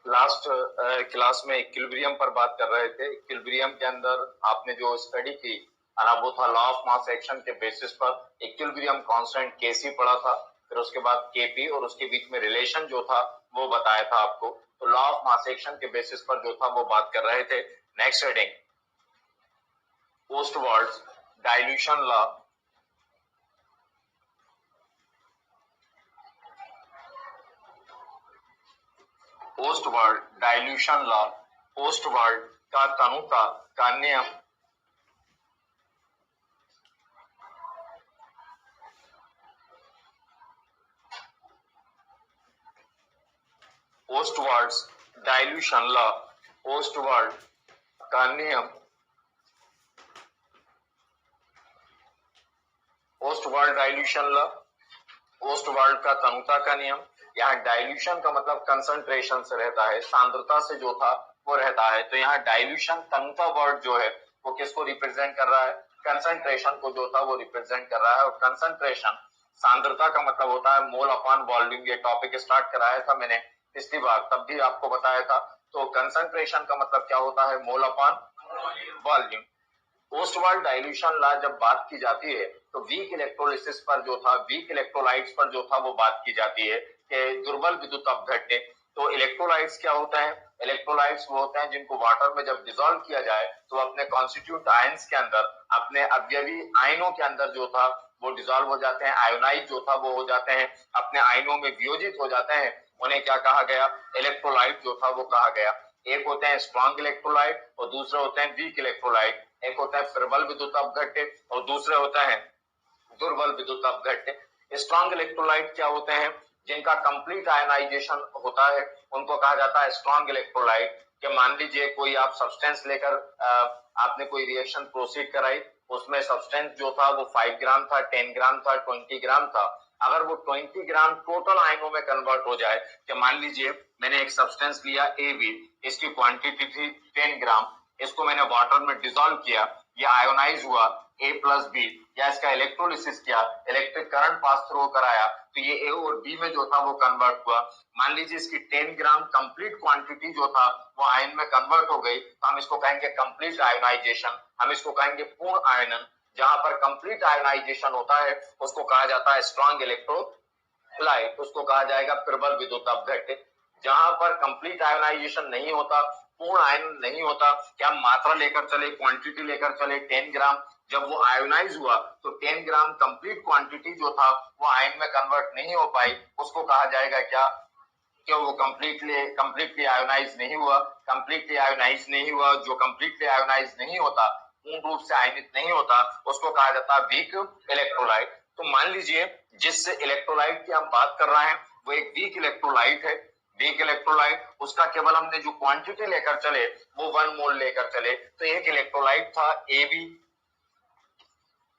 Last class में equilibrium पर बात कर रहे थे। इक्विलिब्रियम के अंदर आपने जो स्टडी की वो था लॉ ऑफ मास एक्शन के बेसिस पर इक्विलिब्रियम कांस्टेंट केसी पढ़ा था, फिर उसके बाद केपी और उसके बीच में रिलेशन जो था वो बताया था आपको। तो लॉ ऑफ मास एक्शन के बेसिस पर जो था वो बात कर रहे थे। Next heading Ostwald's dilution law. Ostwald dilution law, Ostwald का तनुता का नियम। पोस्टवर्ड्स डाइल्यूशन लॉ, पोस्टवर्ड का नियम। पोस्टवर्ड डाइल्यूशन लॉ, पोस्टवर्ड का तनुता का नियम। यहाँ डाइल्यूशन का मतलब कंसंट्रेशन से रहता है, सांद्रता से जो था वो रहता है। तो यहाँ डाइल्यूशन तनुता वर्ड जो है वो किसको रिप्रेजेंट कर रहा है? कंसंट्रेशन को जो था वो रिप्रेजेंट कर रहा है। और कंसंट्रेशन सांद्रता का मतलब होता है मोल अपॉन वॉल्यूम। ये टॉपिक स्टार्ट कराया था मैंने पिछली बार, तब भी आपको बताया था। तो कंसंट्रेशन का मतलब क्या होता है? Mole upon volume. Ostwald dilution law जब बात की जाती है तो वीक इलेक्ट्रोलिसिस पर जो था, वीक इलेक्ट्रोलाइट्स पर जो था वो बात की जाती है कि दुर्बल विद्युत अपघट्य। तो इलेक्ट्रोलाइट्स क्या होते हैं? इलेक्ट्रोलाइट्स वो होते हैं जिनको वाटर में जब डिसॉल्व किया जाए तो अपने कॉन्स्टिट्यूट आयंस के अंदर, अपने अवयवी आयनों के अंदर जो था वो डिसॉल्व हो जाते हैं, आयोनाइज जो था वो हो जाते हैं, अपने आयनों में वियोजित हो जाते हैं। उन्हें क्या कहा गया? इलेक्ट्रोलाइट जो था वो कहा गया। एक होते हैं स्ट्रॉन्ग इलेक्ट्रोलाइट और दूसरे होते हैं वीक इलेक्ट्रोलाइट। एक होता है प्रबल विद्युत अपघट्य और दूसरे होता है दुर्बल विद्युत अपघट्य। स्ट्रॉन्ग इलेक्ट्रोलाइट क्या होते हैं? जिनका कंप्लीट आयनाइजेशन होता है उनको कहा जाता है स्ट्रॉन्ग इलेक्ट्रोलाइट। कि मान लीजिए कोई आप सब्सटेंस लेकर आपने कोई रिएक्शन प्रोसीड कराई, उसमें सब्सटेंस जो था वो 5 ग्राम था, 10 ग्राम था, 20 ग्राम था। अगर वो 20 ग्राम टोटल आयनों में कन्वर्ट हो जाए, कि मान लीजिए मैंने एक सब्सटेंस लिया AB, इसकी क्वांटिटी थी 10 ग्राम, इसको मैंने वाटर में डिसॉल्व किया, ये आयोनाइज हुआ A+B, या इसका इलेक्ट्रोलिसिस किया, इलेक्ट्रिक करंट पास थ्रू कराया, तो ये A और B में जो था वो कन्वर्ट हुआ। मान लीजिए इसकी 10 ग्राम कंप्लीट क्वांटिटी जो था वो आयन में कन्वर्ट हो गई, तो हम इसको कहेंगे कंप्लीट आयोनाइजेशन, हम इसको कहेंगे पूर्ण आयनन। जहां पर कंप्लीट आयोनाइजेशन होता है उसको कहा जाता है स्ट्रॉन्ग इलेक्ट्रोलाइट, उसको कहा जाएगा प्रबल विद्युत अपघट्य। जहां पर कंप्लीट आयोनाइजेशन नहीं होता, पूर्ण आयन नहीं होता, क्या हम मात्रा लेकर चले, क्वांटिटी लेकर चले 10 ग्राम, जब वो आयोनाइज हुआ तो 10 ग्राम कंप्लीट क्वांटिटी जो था वो आयन में कन्वर्ट नहीं हो पाई, उसको कहा जाएगा क्या? कि वो कंप्लीटली आयोनाइज नहीं हुआ। कंप्लीटली आयोनाइज नहीं हुआ, जो कंप्लीटली आयोनाइज नहीं होता, पूर्ण रूप से आयनित नहीं होता, उसको कहा जाता है वीक इलेक्ट्रोलाइट। तो मान लीजिए जिस इलेक्ट्रोलाइट की हम बात कर रहे हैं वो एक वीक इलेक्ट्रोलाइट है। वीक इलेक्ट्रोलाइट, उसका केवल हमने जो क्वांटिटी लेकर चले वो 1 मोल लेकर चले। तो एक इलेक्ट्रोलाइट था AB,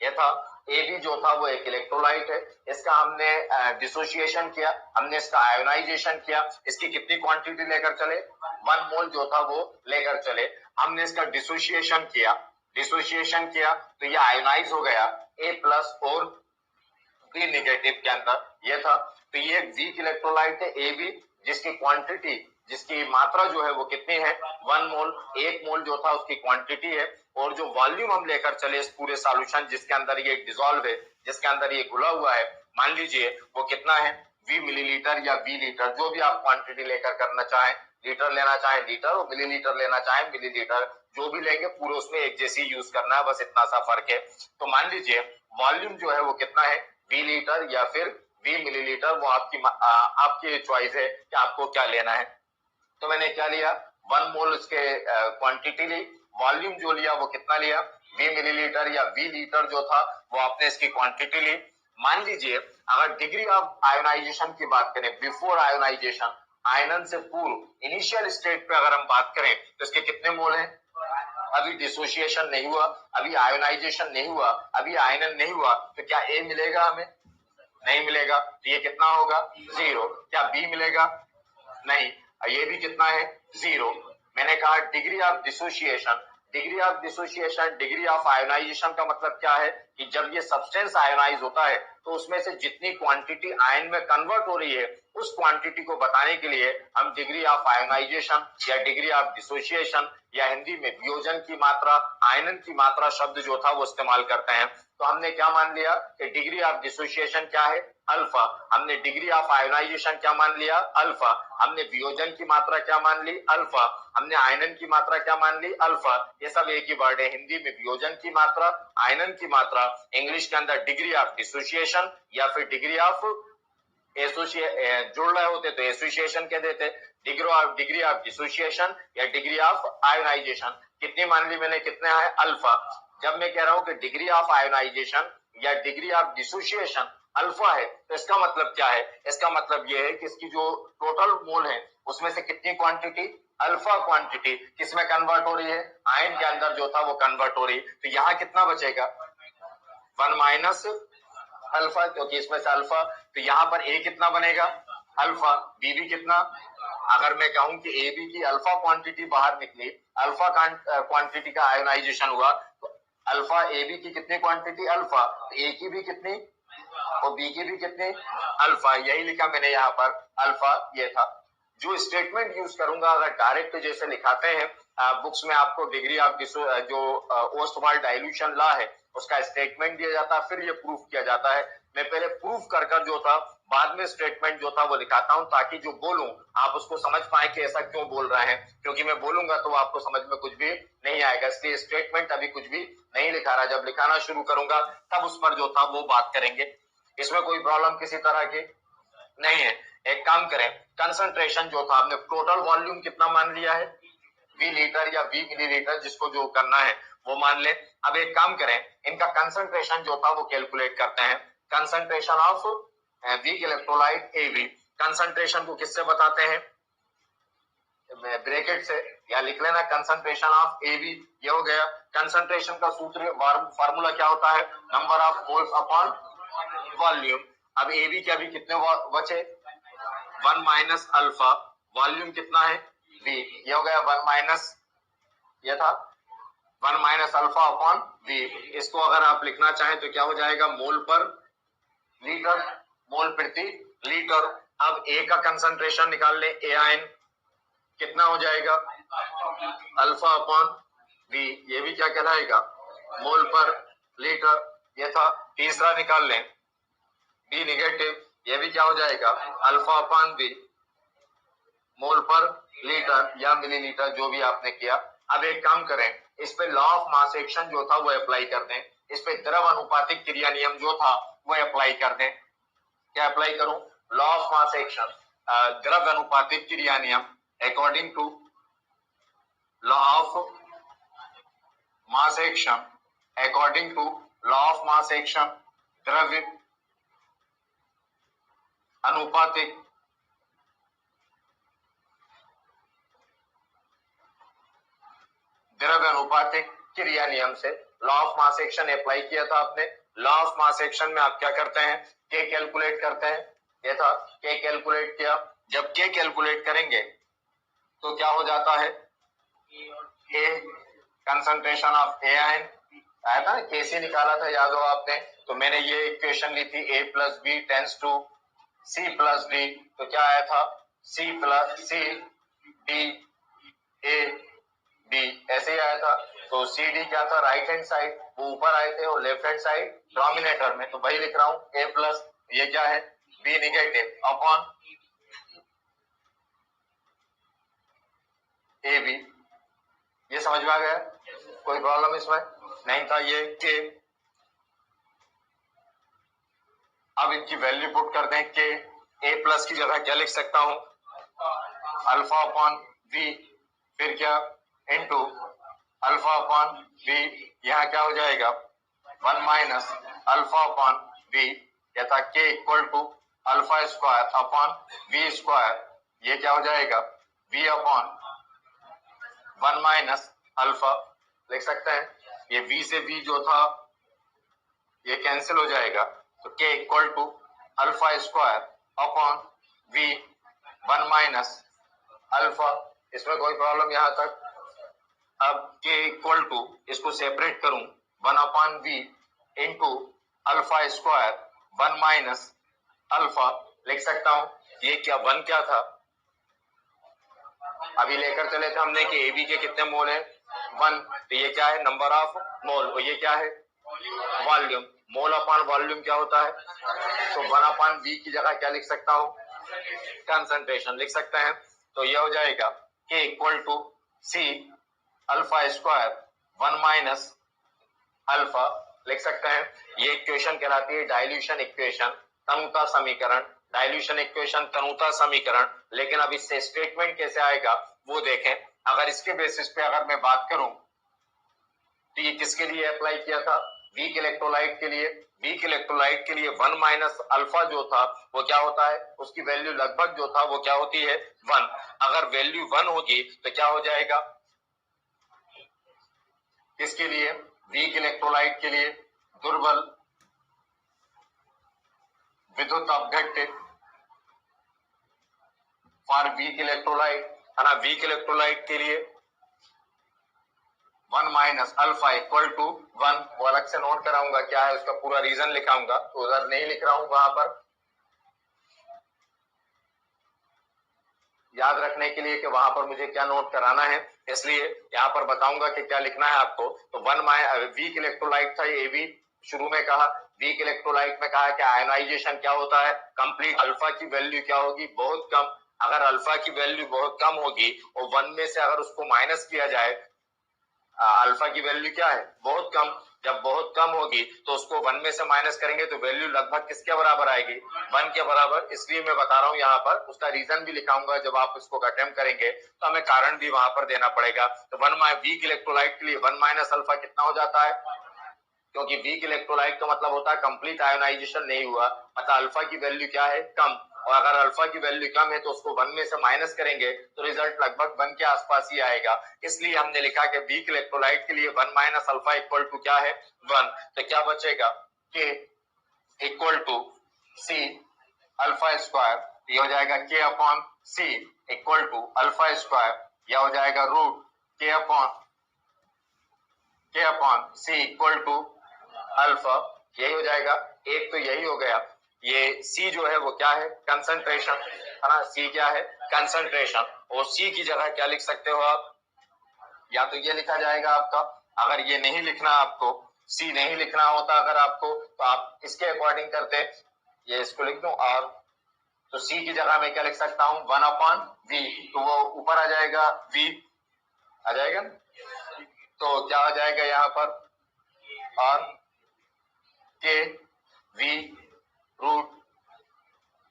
ये था AB जो था वो एक इलेक्ट्रोलाइट है। इसका हमने डिसोसिएशन किया, हमने इसका आयोनाइजेशन किया। इसकी कितनी क्वांटिटी लेकर चले? 1 मोल जो था वो लेकर चले। हमने इसका डिसोसिएशन किया तो ये आयोनाइज हो गया A+ और B नेगेटिव के अंदर, ये था। तो ये वीक इलेक्ट्रोलाइट है AB, जिसकी क्वांटिटी, जिसकी मात्रा जो है वो कितनी है? 1 मोल। 1 मोल जो था उसकी क्वांटिटी है। और जो वॉल्यूम हम लेकर चले इस पूरे सॉल्यूशन जिसके अंदर ये डिसॉल्व है, जिसके अंदर ये घुला हुआ है, मान लीजिए वो कितना है? V मिलीलीटर या V लीटर, जो भी आप क्वांटिटी लेकर करना चाहें, लीटर लेना चाहें लीटर और मिलीलीटर लेना चाहें मिलीलीटर, जो भी लेंगे पूरे उसमें एक जैसी यूज करना है, बस इतना सा फर्क है। तो मान लीजिए वॉल्यूम जो है वो कितना है? V लीटर या फिर V मिलीलीटर, वो आपकी चॉइस है कि आपको क्या लेना है। तो मैंने क्या लिया? 1 मोल इसके क्वांटिटी ली। वॉल्यूम जो लिया वो कितना लिया? V मिलीलीटर या V लीटर जो था वो आपने इसकी क्वांटिटी ली। मान लीजिए अगर डिग्री ऑफ आयोनाइजेशन की बात करें, बिफोर आयोनाइजेशन, आयनन से पूर्व इनिशियल स्टेट पे अगर हम बात करें तो इसके कितने मोल हैं? अभी डिसोसिएशन नहीं हुआ, अभी आयोनाइजेशन नहीं हुआ, अभी आयनन नहीं हुआ, तो क्या A मिलेगा हमें? नहीं मिलेगा। तो ये कितना होगा? 0। क्या B मिलेगा? नहीं। ये भी कितना है? 0। मैंने कहा degree of dissociation, degree of dissociation, degree of ionization का मतलब क्या है कि जब ये सब्सटेंस आयोनाइज होता है तो उसमें से जितनी क्वांटिटी आयन में कन्वर्ट हो रही है उस क्वांटिटी को बताने के लिए हम डिग्री ऑफ आयोनाइजेशन या डिग्री ऑफ डिसोसिएशन या हिंदी में वियोजन की मात्रा, आयनन की मात्रा शब्द जो था वो इस्तेमाल करते हैं। तो हमने क्या मान लिया कि डिग्री ऑफ डिसोसिएशन क्या है, अल्फा। हमने डिग्री ऑफ आयोनाइजेशन क्या मान लिया, अल्फा। हमने वियोजन की मात्रा क्या मान ली, अल्फा। हमने आयनन की मात्रा क्या मान ली, अल्फा। ये सब एक ही वर्ड है, हिंदी में वियोजन की मात्रा, आयनन की मात्रा, इंग्लिश के अंदर डिग्री ऑफ डिसोसिएशन या फिर डिग्री ऑफ जुड़ रहे होते तो एसोसिएशन कह देते, डिग्री ऑफ डिसोसिएशन या डिग्री ऑफ आयोनाइजेशन। कितनी मान ली मैंने, कितने है, अल्फा। जब मैं कह रहा हूं कि डिग्री ऑफ आयोनाइजेशन या डिग्री ऑफ डिसोसिएशन अल्फा है तो इसका मतलब क्या है, इसका मतलब यह है कि इसकी जो टोटल मोल है उसमें से कितनी क्वांटिटी, अल्फा क्वांटिटी किसमें कन्वर्ट हो रही है, आयन के अंदर जो था वो कन्वर्ट हो रही है। तो यहाँ कितना बचेगा, 1 माइनस अल्फा, क्योंकि इसमें से अल्फा, तो यहाँ पर ए कितना बनेगा, अल्फा, बी भी कितना। अगर मैं कहूं कि ए बी की अल्फा क्वांटिटी बाहर निकली, अल्फा क्वांटिटी का आयोनाइजेशन हुआ, तो अल्फा ए बी की कितनी क्वांटिटी, अल्फा, तो ए की भी कितनी और बी की भी कितनी, अल्फा। यही लिखा मैंने यहाँ पर, अल्फा ये था। जो स्टेटमेंट यूज करूंगा, अगर डायरेक्ट जैसे लिखाते हैं बुक्स में आपको डिग्री ऑफ जो ओस्टवाल्ड डाइल्यूशन लॉ है उसका स्टेटमेंट दिया जाता है, फिर ये प्रूफ किया जाता है। मैं पहले प्रूफ कर जो था बाद में स्टेटमेंट जो था वो लिखाता हूं, ताकि जो बोलूं आप उसको समझ पाए कि ऐसा क्यों बोल रहे हैं, क्योंकि मैं बोलूंगा तो आपको समझ में कुछ भी नहीं आएगा। इसलिए स्टेटमेंट अभी कुछ भी नहीं लिखा रहा, जब लिखाना शुरू करूंगा तब उस पर जो था वो बात करेंगे। इसमें कोई प्रॉब्लम किसी तरह की नहीं है। एक काम करें, कंसंट्रेशन जो था हमने टोटल वॉल्यूम कितना मान लिया है, वी लीटर या वी मिलीलीटर, जिसको जो करना है वो मान ले। अब एक काम करें, इनका कंसंट्रेशन जो था वो कैलकुलेट करते हैं। Concentration of weak electrolyte A V, concentration को किससे बताते हैं, ब्रैकेट से, या लिख लेना कंसंट्रेशन ऑफ ए वी, ये हो गया। कंसंट्रेशन का सूत्र फार्मूला क्या होता है, number of moles upon volume. अब ए वी के अभी कितने बचे, 1 माइनस अल्फा, वॉल्यूम कितना है वी, ये हो गया 1 माइनस, ये था 1 माइनस अल्फा अपॉन वी। इसको अगर आप लिखना चाहें तो क्या हो जाएगा, मोल पर लीटर, मोल प्रति लीटर। अब ए का कंसंट्रेशन निकाल ले, ए आयन कितना हो जाएगा, अल्फा अपॉन वी, ये भी क्या कहलाएगा, मोल पर लीटर, ये था। तीसरा निकाल लें, बी निगेटिव, ये भी क्या हो जाएगा, अल्फा अपॉन वी, मोल पर लीटर या मिलीलीटर, जो भी आपने किया। अब एक काम करें, इस पे लॉ ऑफ मास एक्शन जो था वो अप्लाई कर दें, इस पे द्रव अनुपातिक क्रिया नियम जो था वो अप्लाई कर दें। क्या अप्लाई करूं, लॉ ऑफ मास एक्शन, द्रव अनुपातिक क्रिया नियम, according to law of mass action, according to law of mass action, द्रव्य अनुपातिक द्रव्य अनुपातिक क्रिया नियम से law of mass action apply किया था आपने। लॉ ऑफ मास एक्शन में आप क्या करते हैं, के कैलकुलेट करते हैं, ये था, के कैलकुलेट किया। जब के कैलकुलेट करेंगे तो क्या हो जाता है, ए कंसंट्रेशन ऑफ ए आयन आया था, केसी निकाला था, याद हो आपने, तो मैंने ये इक्वेशन ली थी, A plus B tens two C plus D, तो क्या आया था, C plus C D A B, ऐसे ही आया था। तो सी डी क्या था, राइट हैंड साइड, वो ऊपर आए थे, और लेफ्ट हैंड साइड डोमिनेटर में, तो वही लिख रहा हूं, ए प्लस, ये क्या है, B negative upon A B. ये समझ में आ गया, कोई प्रॉब्लम इसमें नहीं था। ये के, अब इनकी वैल्यू पुट कर दें, के ए प्लस की जगह क्या लिख सकता हूं, अल्फा अपॉन वी, फिर क्या, इनटू अल्फा अपॉन वी, यहाँ क्या हो जाएगा, 1 माइनस अल्फा अपॉन वी, यह था के equal to alpha square upon V square, ये क्या हो जाएगा, वी अपॉन 1 माइनस अल्फा, लिख सकते हैं। ये v से v जो था ये कैंसिल हो जाएगा, तो k equal to alpha square upon v 1 minus alpha. इसमें कोई प्रॉब्लम यहाँ तक, अब k इक्वल टू, इसको सेपरेट करूं, 1/v into alpha square 1 minus alpha लिख सकता हूं। ये क्या 1 क्या था, अभी लेकर चले थे हमने कि AB के कितने मोल है 1, तो ये क्या है नंबर ऑफ मोल, और ये क्या है वॉल्यूम। मोल अपॉन वॉल्यूम क्या होता है, तो 1/v की जगह क्या लिख सकता हूं, कंसंट्रेशन लिख सकते हैं। तो ये हो जाएगा k equal to C alpha square 1 minus alpha लिख सकते हैं। ये इक्वेशन कहलाती है डाइल्यूशन इक्वेशन, तनुता समीकरण, डाइल्यूशन इक्वेशन तनुता समीकरण। लेकिन अब इससे स्टेटमेंट कैसे आएगा वो देखें। अगर इसके बेसिस पे अगर मैं बात करूं तो ये किसके लिए अप्लाई किया था, वीक इलेक्ट्रोलाइट के लिए। वीक इलेक्ट्रोलाइट के लिए 1 माइनस अल्फा जो था वो क्या होता है, उसकी वैल्यू लगभग जो था वो क्या होती है 1। अगर वैल्यू 1 होगी तो क्या हो जाएगा, किसके लिए, वीक इलेक्ट्रोलाइट के लिए, दुर्बल विद्युत अपघट्य फॉर वीक इलेक्ट्रोलाइट, है ना। वीक इलेक्ट्रोलाइट के लिए 1 माइनस अल्फा इक्वल टू 1, वो अलग से नोट कराऊंगा क्या है उसका पूरा रीजन लिखाऊंगा, तो उधर नहीं लिख रहा हूं, वहां पर याद रखने के लिए कि वहां पर मुझे क्या नोट कराना है, इसलिए यहाँ पर बताऊंगा कि क्या लिखना है आपको। तो 1 वीक इलेक्ट्रोलाइट था ये भी शुरू में कहा, वीक इलेक्ट्रोलाइट में कहा कि आयनाइजेशन क्या होता है कंप्लीट, अल्फा की वैल्यू क्या होगी बहुत कम। अगर अल्फा की वैल्यू बहुत कम होगी और 1 में से अगर उसको माइनस किया जाए, अल्फा की वैल्यू क्या है बहुत कम, जब बहुत कम होगी तो उसको 1 में से माइनस करेंगे तो वैल्यू लगभग किसके बराबर आएगी 1 के बराबर। इसलिए मैं बता रहा हूं यहाँ पर, उसका रीजन भी लिखाऊंगा जब आप इसको अटेम्प्ट करेंगे तो हमें कारण भी वहां पर देना पड़ेगा। तो 1 वीक इलेक्ट्रोलाइट के लिए 1 माइनस अल्फा कितना हो जाता है, क्योंकि वीक इलेक्ट्रोलाइट का मतलब होता है कंप्लीट आयोनाइजेशन नहीं हुआ, मतलब अल्फा की वैल्यू क्या है कम, और अगर अल्फा की वैल्यू कम है तो उसको 1 में से माइनस करेंगे तो रिजल्ट लगभग 1 के आसपास ही आएगा। इसलिए हमने लिखा कि वीक इलेक्ट्रोलाइट के लिए 1 माइनस अल्फा इक्वल टू क्या है 1। तो क्या बचेगा k equal to C alpha square, ये हो जाएगा k upon C equal to alpha square, यह हो जाएगा root k upon C equal to alpha, यही हो जाएगा। एक तो यही हो गया, ये C जो है वो क्या है कंसंट्रेशन, है ना। C क्या है कंसंट्रेशन, और C की जगह क्या लिख सकते हो आप, या तो ये लिखा जाएगा आपका, अगर ये नहीं लिखना आपको, C नहीं लिखना होता अगर आपको, तो आप इसके अकॉर्डिंग करते, ये इसको लिख दूं और, तो C की जगह मैं क्या लिख सकता हूं 1/v, तो वो ऊपर आ जाएगा v आ जाएगा, तो क्या आ जाएगा यहाँ पर और k v root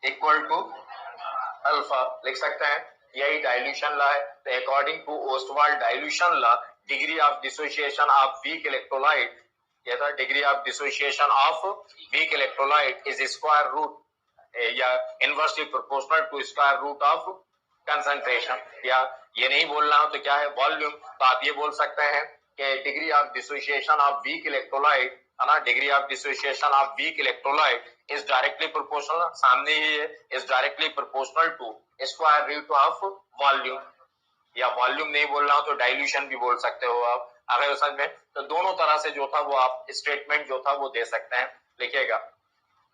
equal to alpha लिख सकते हैं। यही डाइल्यूशन लॉ है। तो according to Ostwald dilution law, degree of dissociation of weak electrolyte, ये था degree of dissociation of weak electrolyte is square root या inversely proportional to square root of concentration, या ये नहीं बोलना हो तो क्या है वॉल्यूम, तो आप ये बोल सकते हैं कि degree of dissociation of weak electrolyte, है ना, degree of dissociation of weak electrolyte is directly proportional, सामने ही है, is directly proportional to square root of volume, या वॉल्यूम नहीं बोलना हो तो डाइल्यूशन भी बोल सकते हो आप, अगर समझ में। तो दोनों तरह से जो था वो आप स्टेटमेंट जो था वो दे सकते हैं, लिखिएगा।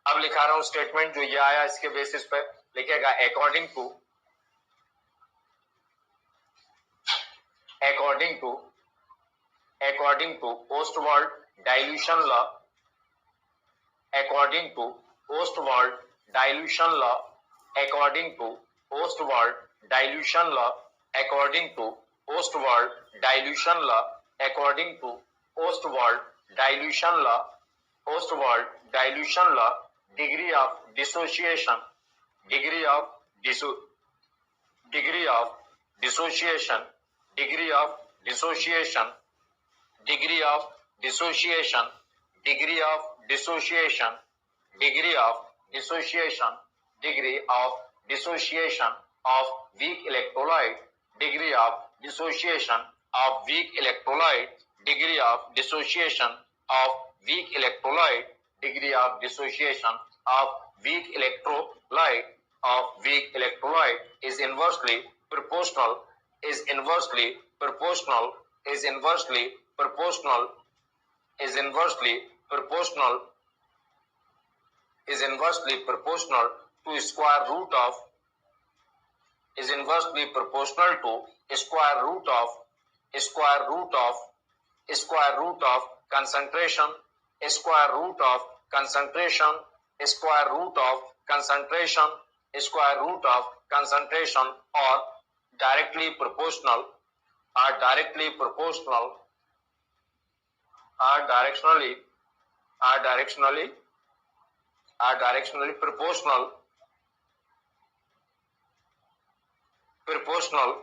अब लिखा रहा हूं स्टेटमेंट जो ये आया इसके बेसिस पे लिखिएगा, according to Ostwald dilution law, according to Ostwald dilution law, according to Ostwald dilution law, according to Ostwald dilution law, according to Ostwald dilution law, Ostwald dilution law, degree of dissociation, degree of degree of dissociation, degree of dissociation, degree of dissociation, degree of dissociation, degree of dissociation, degree of dissociation of weak electrolyte, degree of dissociation of weak electrolyte, degree of dissociation of weak electrolyte, degree of dissociation of weak electrolyte is inversely proportional is inversely proportional is inversely proportional is inversely proportional to square root of is inversely proportional to square root of square root of square root of concentration square root of concentration square root of concentration square root of concentration or directly proportional are directly proportional are directionally proportional proportional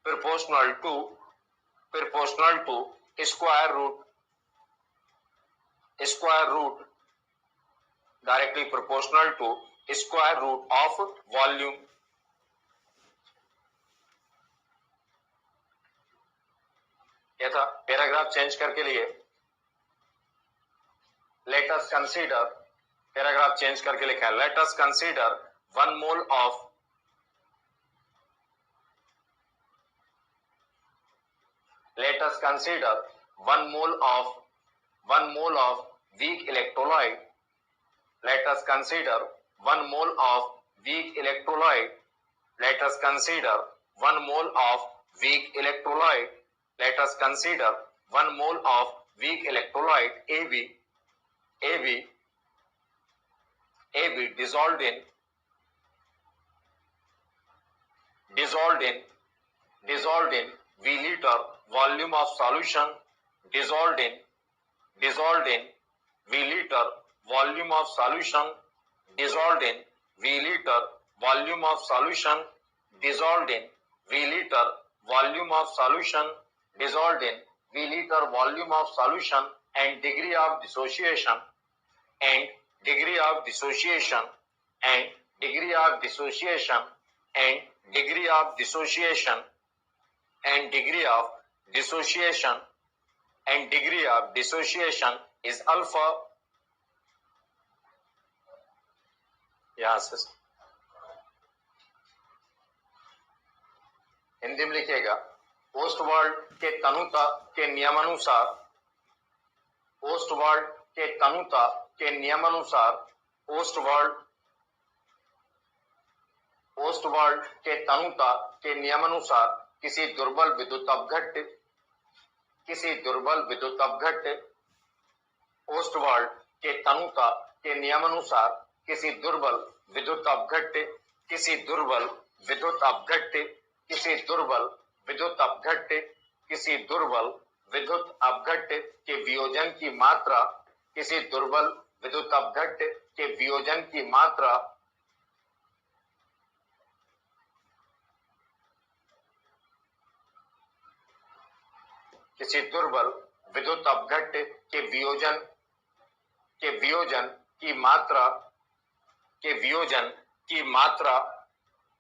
proportional to square root directly proportional to square root of volume. क्या था? Paragraph change करके लिए let us consider paragraph change करके लिखा है let us consider 1 mole of let us consider 1 mole of weak electrolyte. Let us consider 1 mole of weak electrolyte. Let us consider 1 mole of weak electrolyte. Let us consider 1 mole of weak electrolyte AB dissolved in V liter volume of solution dissolved in V liter volume of solution dissolved in V liter volume of solution dissolved in V liter volume of solution dissolved in V liter volume of solution and degree of dissociation and degree of dissociation and degree of dissociation and degree of dissociation and degree of dissociation and degree of dissociation is alpha. यहां से हिंदी में लिखिएगा Ostwald के तनुता के नियमानुसार Ostwald के तनुता के नियमानुसार ओस्टवाल्ड के तनुता के नियमानुसार किसी दुर्बल विद्युत ओस्टवाल्ड के तनुता के नियमानुसार किसी दुर्बल विद्युत अपघट्य के वियोजन की मात्रा किसी दुर्बल विद्युत अपघट्य के वियोजन की मात्रा किसी दुर्बल विद्युत अपघट्य के वियोजन की मात्रा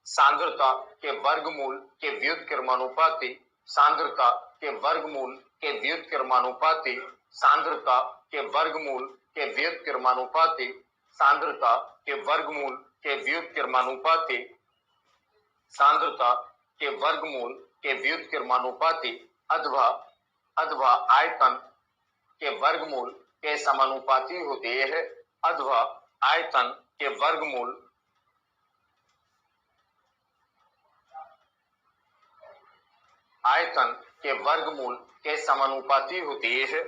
सांद्रता के वर्गमूल के व्युत्क्रमानुपाती सांद्रता के वर्गमूल के व्युत्क्रमानुपाती सांद्रता के वर्गमूल के व्युत्क्रमानुपाती सांद्रता के वर्गमूल के व्युत्क्रमानुपाती सांद्रता के वर्गमूल के व्युत्क्रमानुपाती अथवा आयतन के वर्गमूल के समानुपाती होती है अथवा आयतन के वर्गमूल के समानुपाती होती है।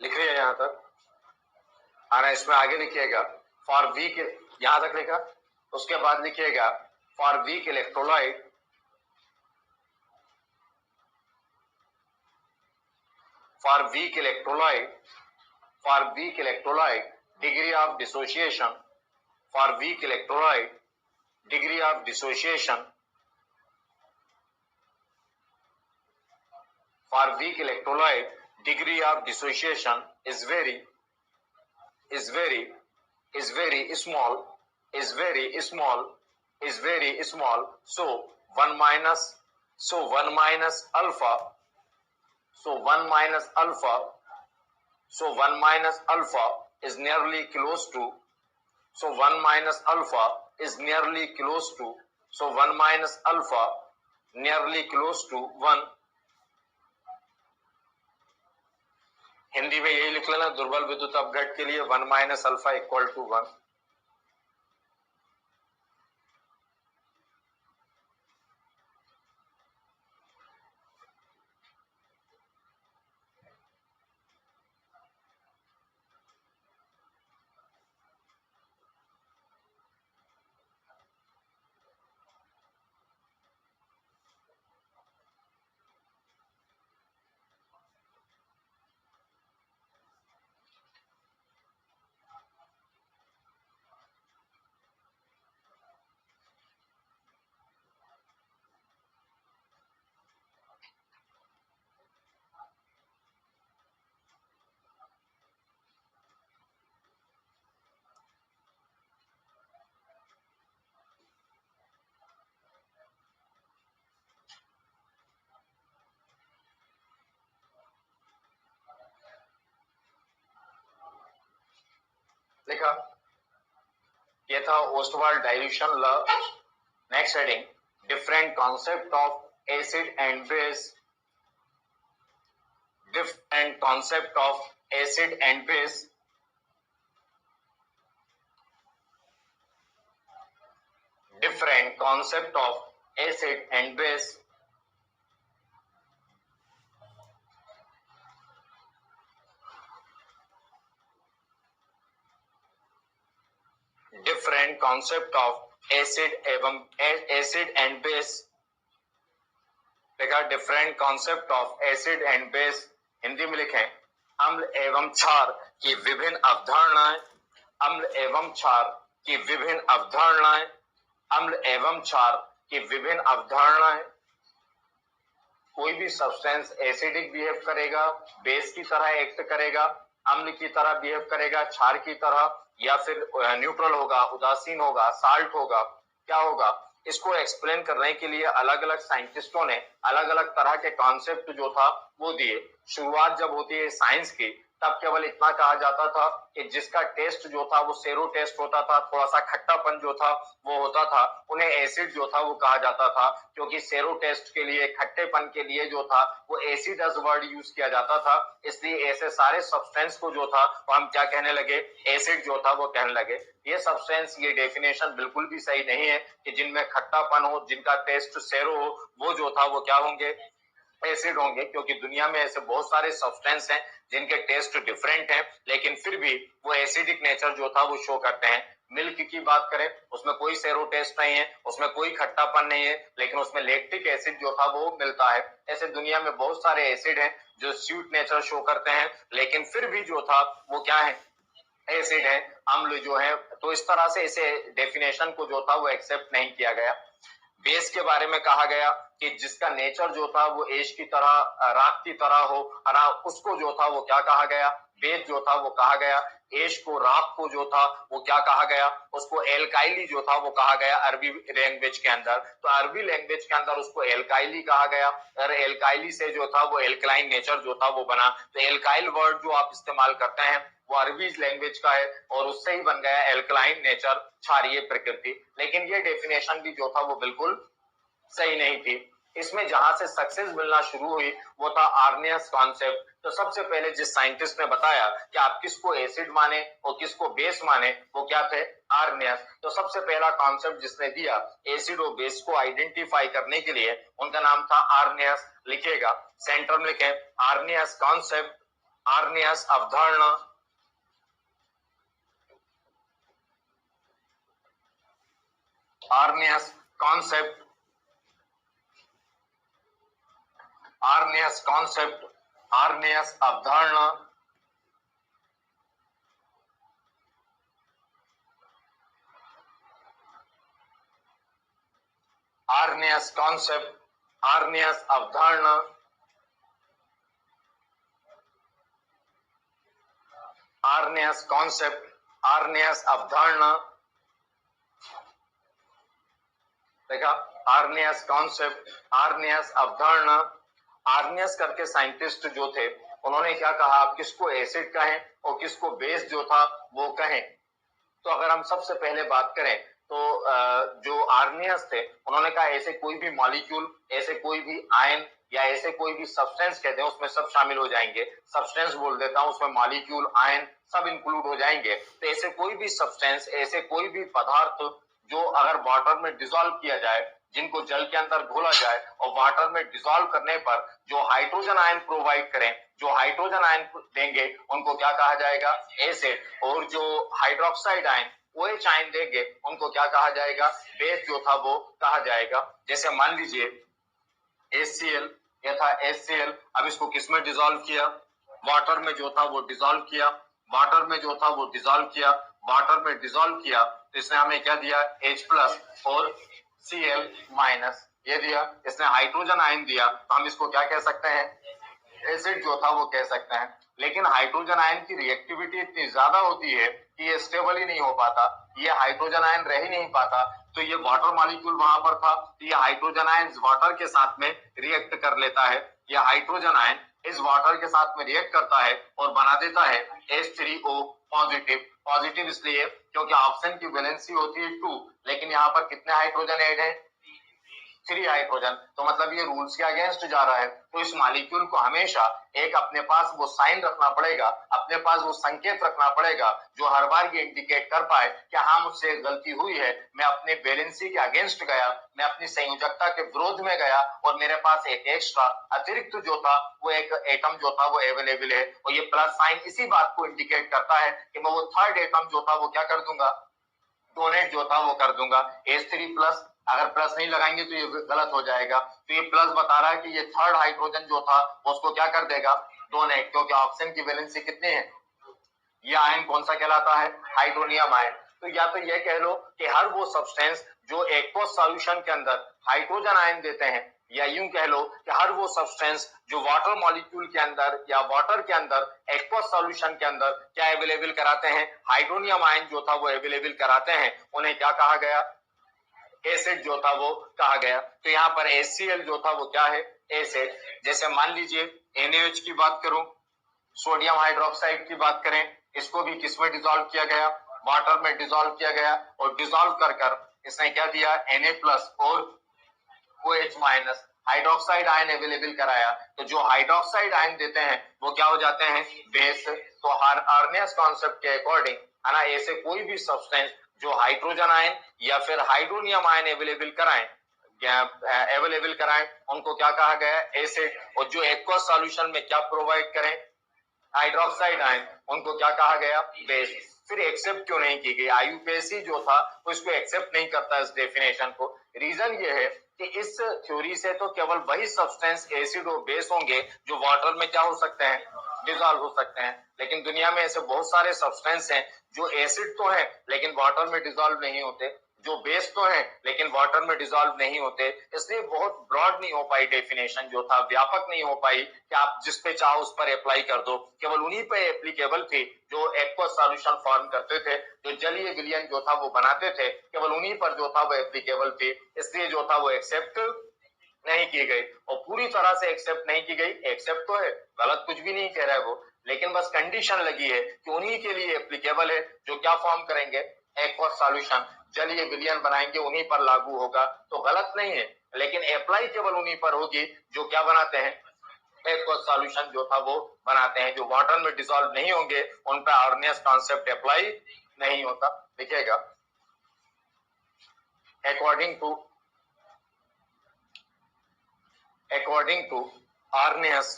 लिख लिया यहां तक आना, इसमें आगे लिखिएगा फॉर वीक, यहां तक लिखा उसके बाद लिखिएगा for weak electrolyte, for weak electrolyte, for weak electrolyte degree of dissociation, for weak electrolyte degree of dissociation, for weak electrolyte degree of dissociation is very small, is very small, is very small. So 1 minus, so 1 minus alpha, so 1 minus alpha, so 1 minus alpha is nearly close to, so 1 minus alpha is nearly close to, so 1 minus alpha nearly close to 1. Hindi में यही लिख लेना, दुर्बल विद्युत अपघट के लिए 1 minus alpha equal to 1. लिखा, ये था Ostwald dilution law. Next heading different concept of acid and base, different concept of acid and base, different concept of acid and base. Different concept of acid एवं acid and base. देखा, different concept of acid and base. Hindi में लिखें अम्ल एवं क्षार की विभिन्न अवधारणाएं, अम्ल एवं क्षार की विभिन्न अवधारणाएं, अम्ल एवं क्षार की विभिन्न अवधारणाएं. कोई भी सब्सटेंस एसिडिक बिहेव करेगा, बेस की तरह एक्ट करेगा, अम्ल की तरह बिहेव करेगा, क्षार की तरह, या फिर न्यूट्रल होगा, उदासीन होगा, साल्ट होगा, क्या होगा, इसको एक्सप्लेन करने के लिए अलग अलग साइंटिस्टों ने अलग अलग तरह के कॉन्सेप्ट जो था वो दिए. शुरुआत जब होती है साइंस की, तब केवल इतना कहा जाता था कि जिसका टेस्ट जो था वो सेरो टेस्ट होता था, थोड़ा सा खट्टापन जो था वो होता था, उन्हें एसिड जो था वो कहा जाता था, क्योंकि सेरो टेस्ट के लिए, खट्टेपन के लिए जो था वो एसिड एज वर्ड यूज किया जाता था. इसलिए ऐसे सारे सब्सटेंस को जो था वो हम क्या कहने लगे, एसिड जो था वो कहने लगे. ये सब्सटेंस, ये डेफिनेशन बिल्कुल भी सही नहीं है कि जिनमें खट्टापन हो, जिनका टेस्ट सेरो हो, वो जो था वो क्या होंगे, एसिड होंगे. क्योंकि दुनिया में ऐसे बहुत सारे सब्सटेंस हैं जिनके टेस्ट डिफरेंट हैं, लेकिन फिर भी वो एसिडिक नेचर जो था वो शो करते हैं. मिल्क की बात करें, उसमें कोई सेरो टेस्ट नहीं है, उसमें कोई खट्टापन नहीं है, लेकिन उसमें लैक्टिक एसिड जो था वो मिलता है. ऐसे दुनिया में बहुत सारे एसिड हैं जो स्वीट नेचर शो करते हैं, लेकिन फिर भी जो था वो क्या है, एसिड है, अम्ल जो है. तो इस तरह से इसे डेफिनेशन को जो था वो एक्सेप्ट नहीं किया गया. बेस के बारे में कहा गया कि जिसका नेचर जो था वो एश की तरह, राख की तरह हो, उसको जो था वो क्या कहा गया, बेस जो था वो कहा गया. एश को, राख को जो था वो क्या कहा गया, उसको एल्काइली जो था वो कहा गया अरबी लैंग्वेज के अंदर. तो अरबी लैंग्वेज के अंदर उसको एल्काइली कहा गया, और एल्काइली से जो था वो एल्कलाइन नेचर जो था वो बना. तो एल्काइल वर्ड जो आप इस्तेमाल करते हैं वो अरबी लैंग्वेज का है, और उससे ही बन गया एल्कलाइन नेचर, क्षारीय प्रकृति. लेकिन ये डेफिनेशन भी जो था वो बिल्कुल सही नहीं थी. इसमें जहां से सक्सेस मिलना शुरू हुई वो था आर्नियस कॉन्सेप्ट. तो सबसे पहले जिस साइंटिस्ट ने बताया कि आप किसको एसिड माने और किसको बेस माने, वो क्या थे, आर्नियस. तो सबसे पहला कॉन्सेप्ट जिसने दिया एसिड और बेस को आइडेंटिफाई करने के लिए, उनका नाम था आर्नियस. लिखिएगा, सेंटर में लिखें आर्नियस कॉन्सेप्ट, आर्नियस अवधारणा, Arrhenius concept, Arrhenius concept, Arrhenius अवधारणा, Arrhenius concept, Arrhenius अवधारणा, Arrhenius concept, Arrhenius अवधारणा, देखा Arrhenius concept, Arrhenius अवधारणा। Arrhenius करके साइंटिस्ट जो थे उन्होंने क्या कहा, आप किसको एसिड कहें और किसको बेस जो था वो कहें। तो अगर हम सबसे पहले बात करें तो जो आर्नियस थे उन्होंने कहा ऐसे कोई भी मॉलिक्यूल, ऐसे कोई भी आयन या ऐसे कोई भी सब्सटेंस कहते हैं उसमें सब शामिल हो जाएंगे। सब्सटेंस बोल देता हूं, उसमें मॉलिक्यूल, आयन सब इंक्लूड हो जाएंगे। तो ऐसे कोई भी सब्सटेंस, ऐसे कोई भी पदार्थ जो अगर वाटर में डिसॉल्व किया जाए, जिनको जल के अंदर घोला जाए और वाटर में डिसॉल्व करने पर जो हाइड्रोजन आयन प्रोवाइड करें, जो हाइड्रोजन आयन देंगे उनको क्या कहा जाएगा, एसिड। और जो हाइड्रोक्साइड आयन, OH आयन देंगे उनको क्या कहा जाएगा, बेस जो था वो कहा जाएगा। जैसे मान लीजिए HCl, ये था HCl, अब इसको किसमें डिसॉल्व किया, वाटर में जो था वो डिसॉल्व किया, वाटर में जो था वो डिसॉल्व किया, वाटर में डिसॉल्व किया तो इसने हमें क्या दिया, H+ और Cl माइनस, ये दिया। इसने हाइड्रोजन आयन दिया तो हम इसको क्या कह सकते हैं, एसिड जो था वो कह सकते हैं। लेकिन हाइड्रोजन आयन की रिएक्टिविटी इतनी ज्यादा होती है कि ये स्टेबल ही नहीं हो पाता, ये हाइड्रोजन आयन रह ही नहीं पाता। तो ये वाटर मॉलिक्यूल वहां पर था तो ये हाइड्रोजन आयन वाटर के साथ में रिएक्ट कर लेता है, ये हाइड्रोजन आयन इस वाटर के साथ में रिएक्ट करता है और बना देता है H3O पॉजिटिव। पॉजिटिव इसलिए क्योंकि ऑक्सीजन की वैलेंसी होती है 2, लेकिन यहाँ पर कितने हाइड्रोजन ऐड है, 3 हाइड्रोजन। तो मतलब ये रूल्स के अगेंस्ट जा रहा है। तो इस मॉलिक्यूल को हमेशा एक अपने पास वो साइन रखना पड़ेगा, अपने पास वो संकेत रखना पड़ेगा जो हर बार ये इंडिकेट कर पाए कि हाँ मुझसे गलती हुई है, मैं अपने बैलेंसी के अगेंस्ट गया, मैं अपनी संयोजकता के विरोध में गया और मेरे पास एक एक्स्ट्रा अतिरिक्त जो था वो एक एटम जो था वो अवेलेबल है। और ये प्लस साइन इसी बात को इंडिकेट करता है कि मैं वो थर्ड एटम जो था वो क्या कर दूंगा, डोनेट जो था वो कर दूंगा। H3+, अगर प्लस नहीं लगाएंगे तो ये गलत हो जाएगा। तो ये प्लस बता रहा है कि ये थर्ड हाइड्रोजन जो था उसको क्या कर देगा, डोनेट, क्योंकि ऑक्सीजन की वैलेंसी कितनी है, ये आयन कौन सा कहलाता है, हाइड्रोनियम आयन। तो या तो ये कह लो कि हर वो सब्सटेंस जो एक्वस सॉल्यूशन के अंदर हाइड्रोजन आयन देते हैं, या यूं कह लो कि हर वो सब्सटेंस जो वाटर मॉलिक्यूल के अंदर या वाटर के अंदर एक्वस सॉल्यूशन के अंदर क्या अवेलेबल कराते हैं, हाइड्रोनियम आयन जो था वो अवेलेबल कराते हैं, उन्हें क्या कहा गया, एसिड जो था वो कहा गया। तो यहाँ पर HCl जो था वो क्या है, एसिड। जैसे मान लीजिए NaOH की बात करूं, सोडियम हाइड्रोक्साइड की बात करें, इसको भी किसमें डिसॉल्व किया गया, वाटर में डिसॉल्व किया गया और डिसॉल्व कर कर इसने क्या दिया, Na+ और OH- हाइड्रोक्साइड आयन अवेलेबल कराया। तो जो हाइड्रोक्साइड आयन देते हैं वो क्या हो जाते हैं, बेस। तो आर्नियस कॉन्सेप्ट के अकॉर्डिंग है ना, ऐसे कोई भी सब्सटेंस जो हाइड्रोजन आयन या फिर हाइड्रोनियम आयन अवेलेबल कराएं उनको क्या कहा गया, एसिड। और जो एक्वस सॉल्यूशन में क्या प्रोवाइड करें, हाइड्रोक्साइड आयन, उनको क्या कहा गया, बेस। फिर एक्सेप्ट क्यों नहीं की गई, IUPAC जो था वो इसको एक्सेप्ट नहीं करता इस डेफिनेशन को। रीजन ये है कि इस थ्योरी से तो केवल वही सब्सटेंस एसिड और बेस होंगे जो वाटर में क्या हो सकते हैं, डिसॉल्व हो सकते हैं। लेकिन दुनिया में ऐसे बहुत सारे सब्सटेंस हैं जो एसिड तो है लेकिन वाटर में डिसॉल्व नहीं होते, जो बेस तो है लेकिन वाटर में डिसॉल्व नहीं होते। इसलिए बहुत ब्रॉड नहीं हो पाई डेफिनेशन, जो था व्यापक नहीं हो पाई कि आप जिस पे चाहो उस पर अप्लाई कर दो। केवल उन्हीं पे एप्लीकेबल थी जो एक्वस सॉल्यूशन फॉर्म करते थे, जो जलीय विलयन जो था वो बनाते थे, केवल उन्हीं पर जो था वो एप्लीकेबल थी। इसलिए जो था वो एक्सेप्ट नहीं की गई। और पूरी तरह से एक्सेप्ट नहीं की गई, एक्सेप्ट तो है, गलत कुछ भी नहीं कह रहा है वो, लेकिन बस कंडीशन लगी है कि उन्हीं के लिए एप्लीकेबल है जो क्या फॉर्म करेंगे, एक्वस सॉल्यूशन, जलीय विलयन बनाएंगे, उन्हीं पर लागू होगा। तो गलत नहीं है, लेकिन अप्लाई केवल उन्हीं पर होगी जो क्या बनाते हैं, एक्वस सॉल्यूशन जो था वो बनाते हैं। जो वाटर में डिसॉल्व नहीं होंगे उन पर आर्नियस कॉन्सेप्ट अप्लाई नहीं होता। देखिएगा, according to Arrhenius,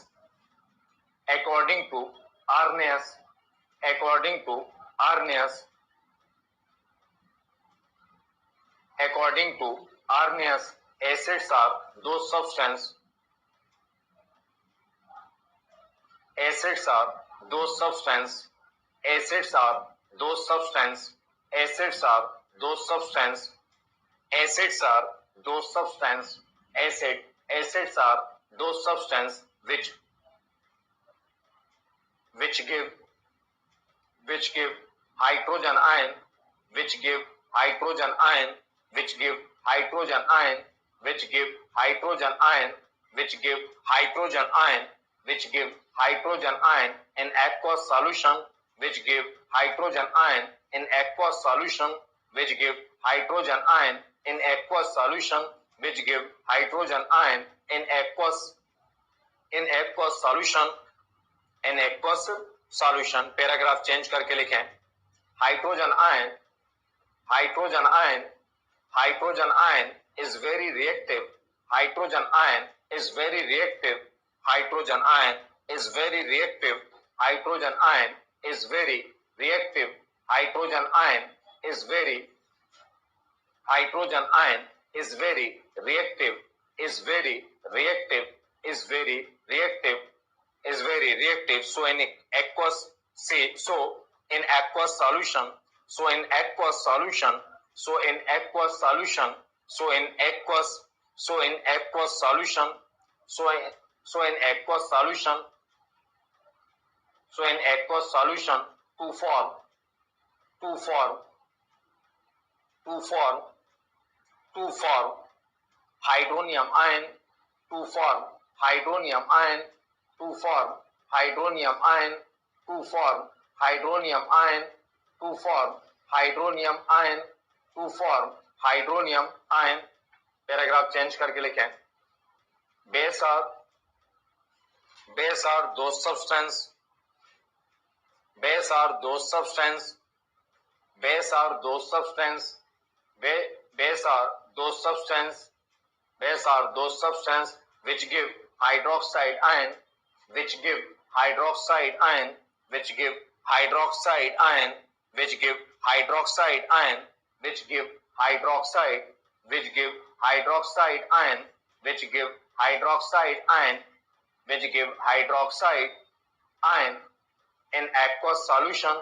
according to Arrhenius, according to Arrhenius, According to Arrhenius, acids are those substances acids are those substances acids are those substances acids are those substances acids are those substances acids are those substances which give hydrogen ion which give hydrogen ion which give hydrogen ion which give hydrogen ion which give hydrogen ion which give hydrogen ion in aqueous solution which give hydrogen ion in aqueous solution which give hydrogen ion in aqueous solution which give hydrogen ion in aqueous solution in aqueous solution. Paragraph change करके लिखें hydrogen ion is very reactive hydrogen ion is very reactive hydrogen ion is very reactive hydrogen ion is very reactive hydrogen ion is very hydrogen ion is very reactive is very reactive is very reactive is very reactive. So in aqueous solution so in aqueous solution so in aqueous solution so in aqueous solution so in aqueous solution to form hydronium ion to form hydronium ion to form hydronium ion to form hydronium ion to form hydronium ion to form hydronium ion. Paragraph change करके लिखें base are those substance base are those substance base are those substance base are those substance base are those substance which give hydroxide ion which give hydroxide ion which give hydroxide ion which give hydroxide ion which give hydroxide which give hydroxide ion which give hydroxide ion which give hydroxide ion in aqueous solution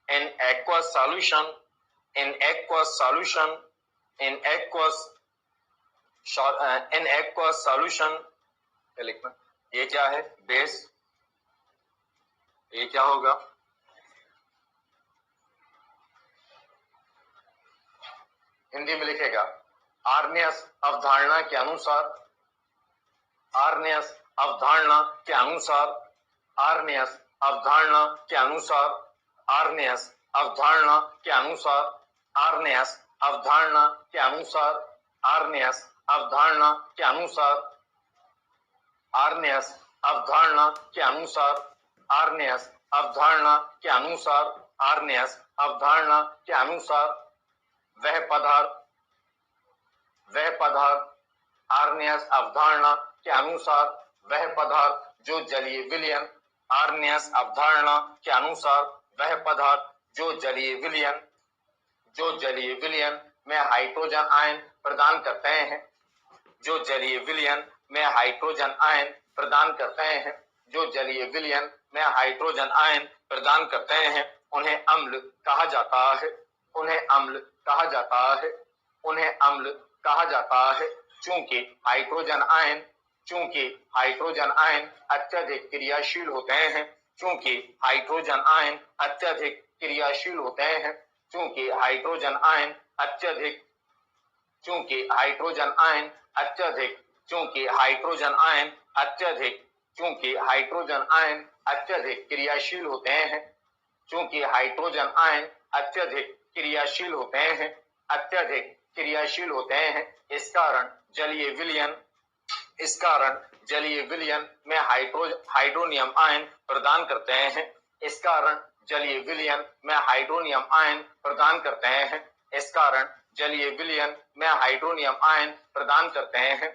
in aqueous solution in aqueous solution in aqueous solution. लिखना ये क्या है base ये क्या होगा हिंदी में लिखेगा Arrhenius अवधारणा के अनुसार आर्नियस अवधारणा के अनुसार आर्नियस अवधारणा के अनुसार आर्नियस अवधारणा के अनुसार आर्नियस अवधारणा के अनुसार आर्नियस अवधारणा के अनुसार आर्नियस अवधारणा के अनुसार आर्नियस अवधारणा के अनुसार आर्नियस अवधारणा के अनुसार वह पदार्थ आर्नियस अवधारणा के अनुसार वह पदार्थ जो जलीय विलयन आर्नियस अवधारणा के अनुसार वह पदार्थ जो जलीय विलयन में हाइड्रोजन आयन प्रदान करते हैं जो जलीय विलयन में हाइड्रोजन आयन प्रदान करते हैं जो जलीय विलयन में हाइड्रोजन आयन प्रदान करते हैं उन्हें अम्ल कहा जाता है उन्हें अम्ल कहा जाता है उन्हें अम्ल कहा जाता है चूंकि हाइड्रोजन आयन अत्यधिक क्रियाशील होते हैं चूंकि हाइड्रोजन आयन अत्यधिक क्रियाशील होते हैं चूंकि हाइड्रोजन आयन अत्यधिक क्रियाशील होते हैं चूंकि हाइड्रोजन आयन अत्यधिक क्रियाशील होते हैं इस कारण जलीय विलयन में हाइड्रोनियम आयन प्रदान करते हैं इस कारण जलीय विलयन में हाइड्रोनियम आयन प्रदान करते हैं इस कारण जलीय विलयन में हाइड्रोनियम आयन प्रदान करते हैं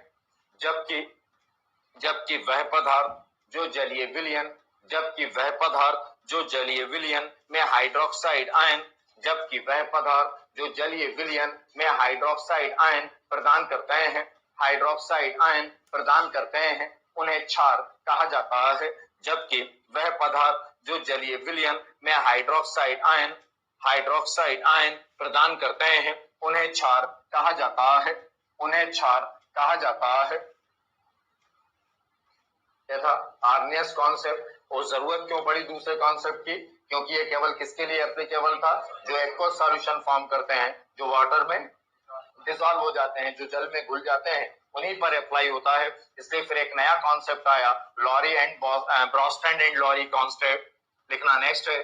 जबकि वह पदार्थ जो जलीय विलयन में हाइड्रोक्साइड आयन जो जलीय विलयन में हाइड्रोक्साइड आयन प्रदान करते हैं, हाइड्रोक्साइड आयन प्रदान करते हैं, उन्हें क्षार कहा जाता है। जबकि वह पदार्थ जो जलीय विलयन में हाइड्रोक्साइड आयन प्रदान करते हैं, उन्हें क्षार कहा जाता है, उन्हें क्षार कहा जाता है। था आर्नियस कॉन्सेप्ट। और जरूरत क्यों पड़ी दूसरे कॉन्सेप्ट की? क्योंकि ये केवल किसके लिए एप्लीकेबल था? जो एक्वस सॉल्यूशन फॉर्म करते हैं, जो वाटर में डिसॉल्व हो जाते हैं, जो जल में घुल जाते हैं, उन्हीं पर अप्लाई होता है। इसलिए फिर एक नया कॉन्सेप्ट आया, Lowry and Bronsted and Lowry concept. लिखना नेक्स्ट है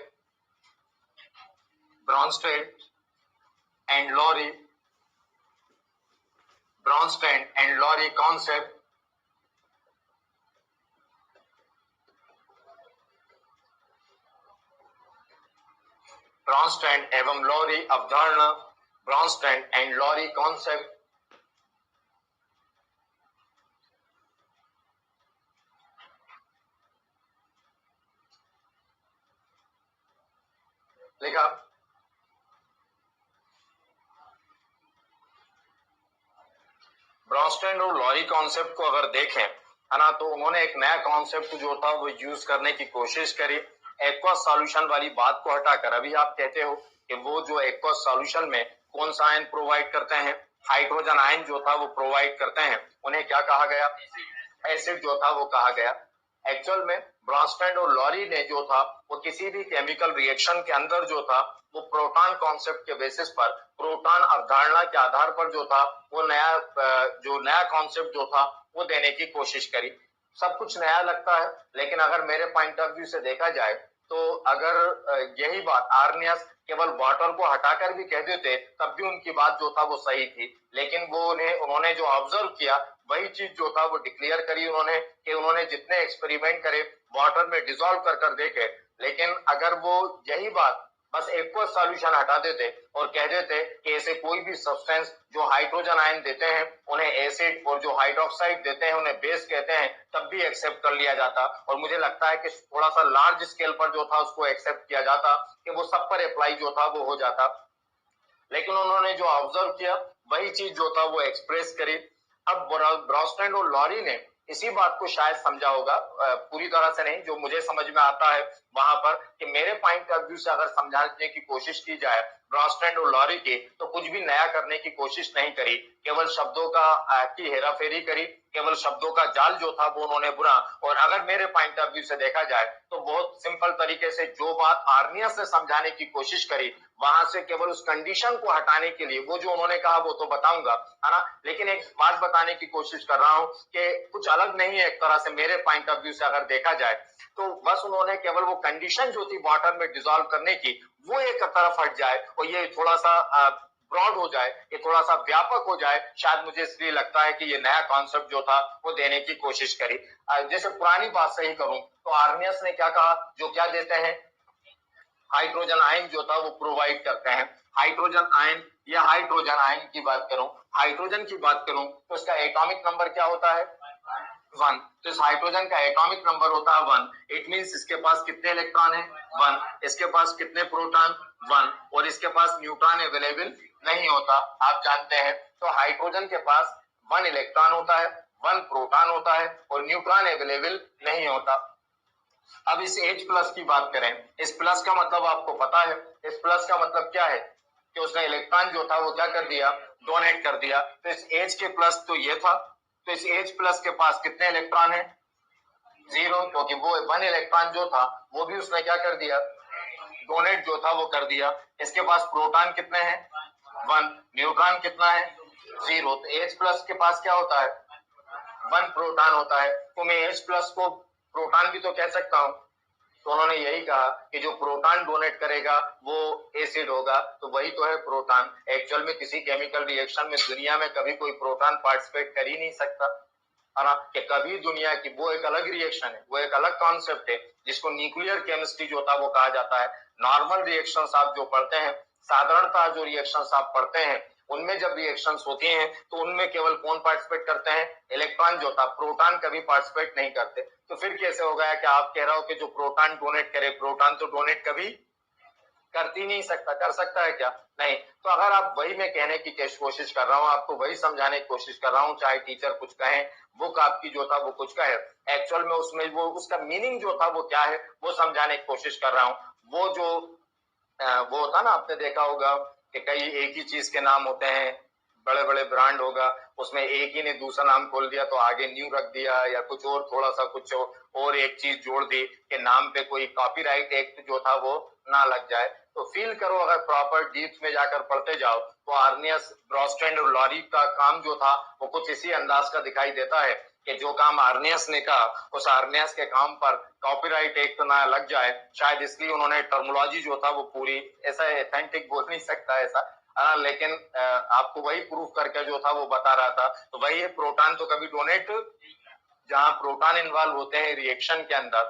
Bronsted and Lowry, Bronsted and Lowry concept. Bronsted एवं लॉरी अवधारणा, ब्रॉन्स्टेड एंड लॉरी कॉन्सेप्ट। लिखा ब्रॉन्स्टेड और लॉरी कॉन्सेप्ट को अगर देखें, है ना, तो उन्होंने एक नया कॉन्सेप्ट जो था वो यूज करने की कोशिश करी। एक्वस सॉल्यूशन वाली बात को हटाकर अभी आप कहते हो कि वो जो एक्वस सॉल्यूशन में कौन सा आयन प्रोवाइड करते हैं, हाइड्रोजन आयन जो था वो प्रोवाइड करते हैं, उन्हें क्या कहा गया? एसिड जो था वो कहा गया। एक्चुअल में ब्रॉन्स्टेड और लॉरी ने जो था वो किसी भी केमिकल रिएक्शन के अंदर जो था वो प्रोटॉन कॉन्सेप्ट के बेसिस पर, प्रोटॉन अवधारणा के आधार पर जो था वो नया कॉन्सेप्ट जो था वो देने की कोशिश करी। सब कुछ नया लगता है, लेकिन अगर मेरे पॉइंट ऑफ व्यू से देखा जाए तो अगर यही बात आर्नियस केवल वाटर को हटाकर भी कह देते तब भी उनकी बात जो था वो सही थी। लेकिन उन्होंने जो ऑब्जर्व किया वही चीज जो था वो डिक्लेयर करी उन्होंने, कि उन्होंने जितने एक्सपेरिमेंट करे वाटर में डिसॉल्व कर देखे, लेकिन अगर वो यही बात बस एक्वस सॉल्यूशन हटा देते और कह देते कि ऐसे कोई भी सब्सटेंस जो हाइड्रोजन आयन देते हैं उन्हें एसिड, और जो हाइड्रोक्साइड देते हैं उन्हें बेस कहते हैं, तब भी एक्सेप्ट कर लिया जाता। और मुझे लगता है कि थोड़ा सा लार्ज स्केल पर जो था उसको एक्सेप्ट किया जाता, कि वो सब पर अप्लाई जो था वो हो जाता। लेकिन उन्होंने जो ऑब्जर्व किया वही चीज जो था वो एक्सप्रेस करी। अब ब्रॉन्स्टेड और लॉरी ने इसी बात को शायद समझा होगा, पूरी तरह से नहीं, जो मुझे समझ में आता है वहां पर, कि मेरे पॉइंट ऑफ व्यू से अगर समझाने की कोशिश की जाए ब्रॉन्स्टेड और लॉरी की, तो कुछ भी नया करने की कोशिश नहीं करी, केवल शब्दों की हेराफेरी करी, केवल शब्दों का जाल जो था वो उन्होंने बुना। और अगर मेरे पॉइंट ऑफ व्यू से देखा जाए तो बहुत सिंपल तरीके से जो बात आर्नियस ने समझाने की कोशिश करी, वहां से केवल उस कंडीशन को हटाने के लिए, वो जो उन्होंने कहा वो तो बताऊंगा, है ना, लेकिन एक बात बताने की कोशिश कर रहा हूं कि कुछ अलग नहीं है एक तरह से मेरे पॉइंट ऑफ व्यू से अगर देखा जाए तो। बस उन्होंने केवल वो कंडीशन जो थी वाटर में डिसॉल्व करने की, वो एक तरफ हट जाए और ये थोड़ा सा ब्रॉड हो जाए, ये थोड़ा सा व्यापक हो जाए, शायद मुझे इसलिए लगता है कि ये नया कॉन्सेप्ट जो था वो देने की कोशिश करी। जैसे पुरानी बात सही करूं तो आर्नियस ने क्या कहा, जो क्या देते हैं, हाइड्रोजन आयन जो था वो प्रोवाइड करते हैं। हाइड्रोजन आयन, या हाइड्रोजन आयन की बात करूं, हाइड्रोजन की बात करूं तो इसका एटॉमिक नंबर क्या होता है? 1। तो इस हाइड्रोजन का एटॉमिक नंबर होता है 1। इट मींस इसके पास कितने इलेक्ट्रॉन है? 1। इसके पास कितने प्रोटॉन? 1। और इसके पास न्यूट्रॉन अवेलेबल नहीं होता, आप जानते हैं। तो हाइड्रोजन के पास 1 इलेक्ट्रॉन होता है, 1 प्रोटॉन होता है और न्यूट्रॉन अवेलेबल नहीं होता। अब इस H प्लस की बात करें, इस प्लस का मतलब आपको पता है, इस प्लस का मतलब क्या है कि उसने इलेक्ट्रॉन जो था वो क्या कर दिया? डोनेट कर दिया। तो इस H के प्लस तो ये था, तो इस H प्लस के पास कितने इलेक्ट्रॉन है? 0, क्योंकि वो 1 इलेक्ट्रॉन जो था वो भी उसने क्या कर दिया? डोनेट जो था वो कर दिया। इसके पास प्रोटॉन कितने हैं? 1। न्यूट्रॉन कितना है? 0। तो H प्लस के पास क्या होता है? 1 प्रोटॉन होता है। तो मैं H प्लस को प्रोटॉन भी तो कह सकता हूं। तो उन्होंने यही कहा कि जो प्रोटॉन डोनेट करेगा वो एसिड होगा, तो वही तो है प्रोटॉन। एक्चुअल में किसी केमिकल रिएक्शन में दुनिया में कभी कोई प्रोटॉन पार्टिसिपेट कर ही नहीं सकता, है ना, कि कभी दुनिया की, वो एक अलग रिएक्शन है, वो एक अलग कॉन्सेप्ट है जिसको न्यूक्लियर केमिस्ट्री जो था वो कहा जाता है। नॉर्मल रिएक्शंस आप जो पढ़ते हैं, साधारणतः जो रिएक्शंस आप पढ़ते हैं, उनमें जब रिएक्शंस होती हैं तो उनमें केवल कौन पार्टिसिपेट करते हैं? इलेक्ट्रॉन जो था, प्रोटॉन कभी पार्टिसिपेट नहीं करते। तो फिर कैसे हो गया कि आप कह रहे हो कि जो प्रोटॉन डोनेट करे, प्रोटॉन तो डोनेट कभी करती नहीं सकता, कर सकता है क्या? नहीं। तो अगर आप वही मैं कहने की कोशिश कर रहा हूँ, आपको वही समझाने की कोशिश कर रहा हूँ, चाहे टीचर कुछ कहे, बुक आपकी जो था वो कुछ कहे, एक्चुअल में उसमें वो उसका मीनिंग जो था वो क्या है वो समझाने की कोशिश कर रहा हूँ। वो जो वो होता ना, आपने देखा होगा कि कई एक ही चीज के नाम होते हैं, बड़े बड़े ब्रांड होगा, उसमें एक ही ने दूसरा नाम खोल दिया तो आगे न्यू रख दिया, या कुछ और थोड़ा सा कुछ और एक चीज जोड़ दी कि नाम पे कोई कॉपीराइट एक्ट जो था वो ना लग जाए। तो फील करो, अगर प्रॉपर डीप में जाकर पढ़ते जाओ तो आर्नियस ब्रॉस्टैंड और लॉरी का काम जो था वो कुछ इसी अंदाज का दिखाई देता है कि जो काम आर्नियस ने कहा, उस आर्नियस के काम पर कॉपीराइट एक्ट ना लग जाए, शायद इसलिए उन्होंने टर्मोलॉजी जो था वो पूरी, ऐसा एथेंटिक बोल नहीं सकता ऐसा, लेकिन आपको वही प्रूफ करके जो था वो बता रहा था। तो वही है, प्रोटॉन तो कभी डोनेट, जहां प्रोटॉन इन्वॉल्व होते हैं रिएक्शन के अंदर,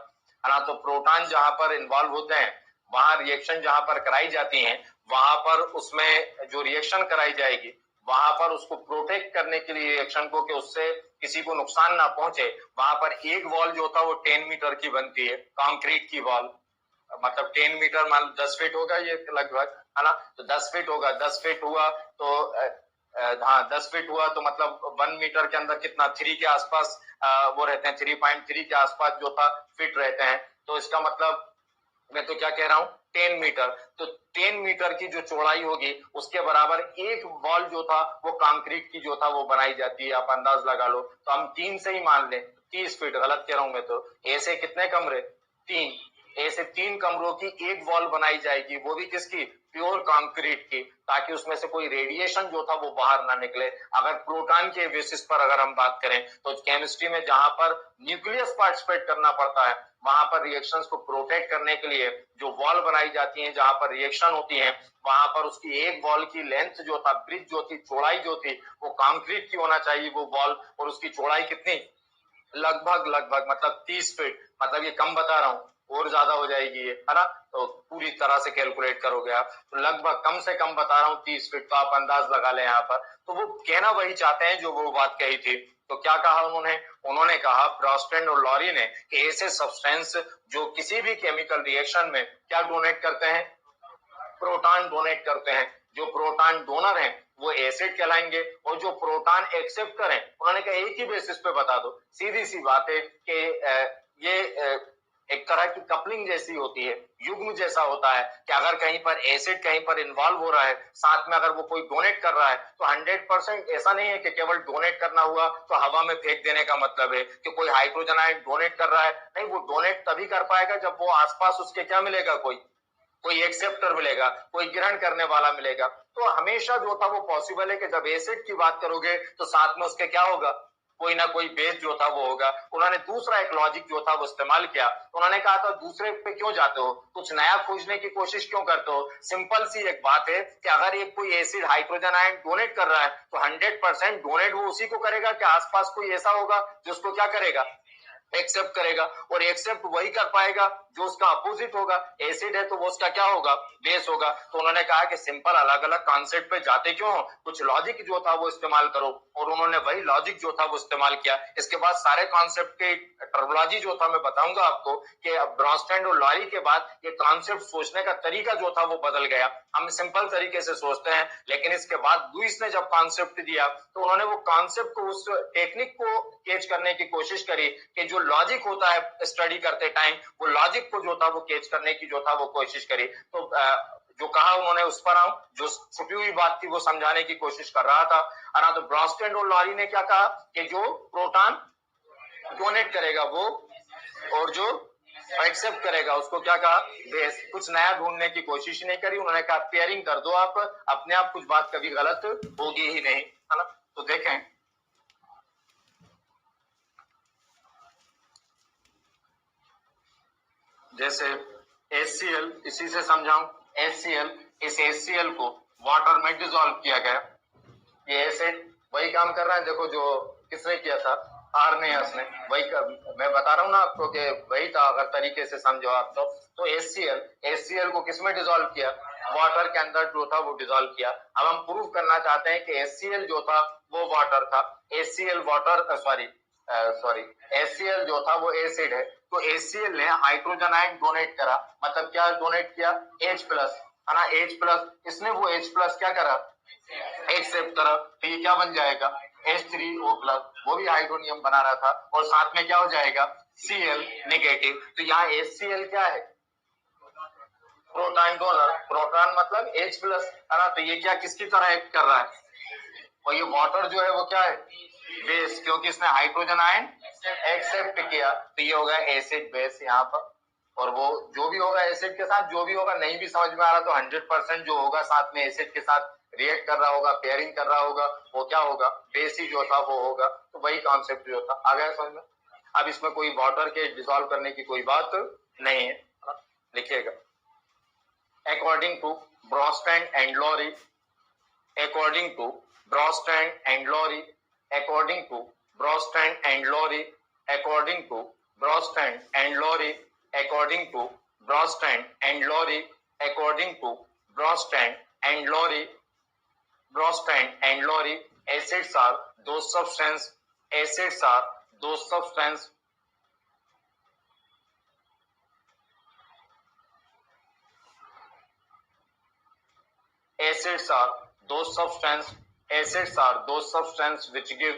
है ना, तो प्रोटॉन जहां पर इन्वॉल्व होते हैं वहां रिएक्शन जहां पर कराई जाती है, वहां पर उसमें जो रिएक्शन कराई जाएगी वहां पर उसको प्रोटेक्ट करने के लिए रिएक्शन को, कि उससे किसी को नुकसान ना पहुंचे, वहां पर एक वॉल जो था वो 10 मीटर की बनती है, कंक्रीट की वॉल, मतलब 10 मीटर मान 10 फीट होगा ये लगभग, है ना, तो 10 फीट होगा, 10 फीट हुआ तो हाँ 10 फीट हुआ तो मतलब 1 मीटर के अंदर कितना 3 के आसपास वो रहते हैं, 3.3 के आसपास जो था फिट रहते हैं। तो इसका मतलब मैं तो क्या कह रहा हूँ 10 मीटर, तो 10 मीटर की जो चौड़ाई होगी उसके बराबर एक वॉल जो था वो कंक्रीट की जो था वो बनाई जाती है, आप अंदाज लगा लो। तो हम 3 से ही मान लें, 30 फीट, गलत कह रहा हूं मैं तो, ऐसे कितने कमरे, 3, ऐसे 3 कमरों की एक वॉल बनाई जाएगी, वो भी किसकी, प्योर कंक्रीट की, ताकि उसमें से कोई रेडिएशन जो था वो बाहर ना निकले। अगर प्रोटॉन के बेसिस पर अगर हम बात करें तो केमिस्ट्री में जहां पर न्यूक्लियस पार्टिसिपेट करना पड़ता है, वहां पर रिएक्शंस को प्रोटेक्ट करने के लिए जो वॉल बनाई जाती है जहां पर रिएक्शन होती है, वहां पर उसकी एक वॉल की लेंथ जो था, ब्रिज जो थी, चौड़ाई जो थी, वो कंक्रीट की होना चाहिए वो वॉल, और उसकी चौड़ाई कितनी, लगभग लगभग मतलब 30 फीट, मतलब ये कम बता रहा हूँ और ज्यादा हो जाएगी ये, है ना, तो पूरी तरह से कैलकुलेट करोगे आप तो लगभग कम से कम बता रहा हूँ 30 फीट, तो आप अंदाज लगा लें यहाँ पर। तो वो कहना वही चाहते हैं जो वो बात कही थी। तो क्या कहा उन्होंने, उन्होंने कहा ब्रॉस्टैंड और लॉरी ने कि ऐसे सब्सटेंस जो किसी भी केमिकल रिएक्शन में क्या डोनेट करते हैं, प्रोटॉन डोनेट करते हैं, जो प्रोटॉन डोनर हैं वो एसिड कहलाएंगे, और जो प्रोटॉन एक्सेप्टर हैं उन्होंने कहा एक ही बेसिस पे बता दो, सीधी सी बात है कि ये एक तरह की कपलिंग जैसी होती है, युग्म जैसा होता है, कि अगर कहीं पर एसिड कहीं पर इन्वॉल्व हो रहा है, साथ में अगर वो कोई डोनेट कर रहा है तो 100% ऐसा नहीं है कि केवल डोनेट करना हुआ तो हवा में फेंक देने का मतलब है कि कोई हाइड्रोजन आयन डोनेट कर रहा है, नहीं, वो डोनेट तभी कर पाएगा जब वो आसपास उसके क्या मिलेगा, कोई एक्सेप्टर मिलेगा, कोई ग्रहण करने वाला मिलेगा। तो हमेशा जो था वो पॉसिबल है कि जब एसिड की बात करोगे तो साथ में उसके क्या होगा, कोई ना कोई बेस जो था वो होगा। उन्होंने दूसरा एक लॉजिक जो था वो इस्तेमाल किया, उन्होंने कहा था दूसरे पे क्यों जाते हो, कुछ नया खोजने की कोशिश क्यों करते हो, सिंपल सी एक बात है कि अगर एक कोई एसिड हाइड्रोजन आयन डोनेट कर रहा है तो 100% डोनेट वो उसी को करेगा कि आसपास कोई ऐसा होगा जो उसको क्या करेगा, एक्सेप्ट करेगा, और एक्सेप्ट वही कर पाएगा जो उसका अपोजिट होगा, एसिड है तो वो उसका क्या होगा, बेस होगा। तो उन्होंने कहा कि सिंपल अलग अलग कॉन्सेप्ट पे जाते क्यों हो, कुछ लॉजिक जो था वो इस्तेमाल करो, और उन्होंने वही लॉजिक जो था वो इस्तेमाल किया। इसके बाद सारे कॉन्सेप्ट के टर्मिनोलॉजी जो था मैं बताऊंगा आपको कि ब्रॉस्टैंड और लॉरी के बाद ये कॉन्सेप्ट सोचने का तरीका जो था वो बदल गया। हम सिंपल तरीके से सोचते हैं, लेकिन इसके बाद लुईस ने जब कॉन्सेप्ट दिया तो उन्होंने वो कॉन्सेप्ट को, उस टेक्निक को कैच करने की कोशिश करी कि जो लॉजिक होता है स्टडी करते टाइम, वो लॉजिक को जो था वो कैच करने की जो था वो कोशिश करी। तो जो कहा उन्होंने उस पर आऊं, जो छुपी हुई बात थी वो समझाने की कोशिश कर रहा था, है ना। तो ब्रॉस्टैंड और लॉरी ने क्या कहा कि जो प्रोटॉन डोनेट करेगा वो, और जो एक्सेप्ट करेगा उसको क्या कहा, बेस। कुछ नया ढूंढने की कोशिश नहीं करी, उन्होंने कहा पेयरिंग कर दो आप, अपने आप कुछ बात कभी गलत होगी ही नहीं, है ना। तो देखें, जैसे HCl, इसी से समझाऊं, HCl, इस HCl को वाटर में डिसॉल्व किया गया, ये एसिड वही काम कर रहा है, देखो जो किसने किया था, आर्नियस ने, वही मैं बता रहा हूँ ना आपको कि वही था, अगर तरीके से समझो आप तो HCl को किसमें डिसॉल्व किया, वाटर के अंदर जो था वो डिसॉल्व किया। अब हम प्रूव करना चाहते हैं कि HCl जो था वो वाटर था, HCl वाटर, सॉरी HCl जो था वो एसिड है, तो HCl ने हाइड्रोजन आयन डोनेट करा, मतलब क्या डोनेट किया, H प्लस, है ना, H प्लस, इसने वो H प्लस क्या करा, एक्सेप्ट करा, तो ये क्या बन जाएगा, H3O प्लस, वो भी हाइड्रोनियम बना रहा था, और साथ में क्या हो जाएगा, Cl नेगेटिव। तो यहाँ HCl क्या है, प्रोटॉन डोनर, प्रोटॉन मतलब H प्लस, है ना, तो ये क्या किसकी तरह एक्ट कर रहा है, और ये वाटर जो है वो क्या है, बेस, क्योंकि इसने हाइड्रोजन आयन एक्सेप्ट किया, तो ये होगा एसिड बेस यहाँ पर। और वो जो भी होगा एसिड के साथ, जो भी होगा नहीं भी समझ में आ रहा तो 100% जो होगा साथ में एसिड के साथ रिएक्ट कर रहा होगा, पेयरिंग कर रहा होगा, वो क्या होगा, बेस ही जो था वो होगा। तो वही कॉन्सेप्ट जो था, आ गया समझ में। अब इसमें कोई वाटर के डिसॉल्व करने की कोई बात नहीं है, लिखिएगा। According to Bronsted and Lowry, according to Brostrand and Lowry, according to Brostrand and Lowry, according to Brostrand and Lowry, according to Brostrand and Lowry, according to Brostrand and Lowry, Brostrand and Lowry, acids are those substances, acids are those substances, acids are those substances, acids are those substances which give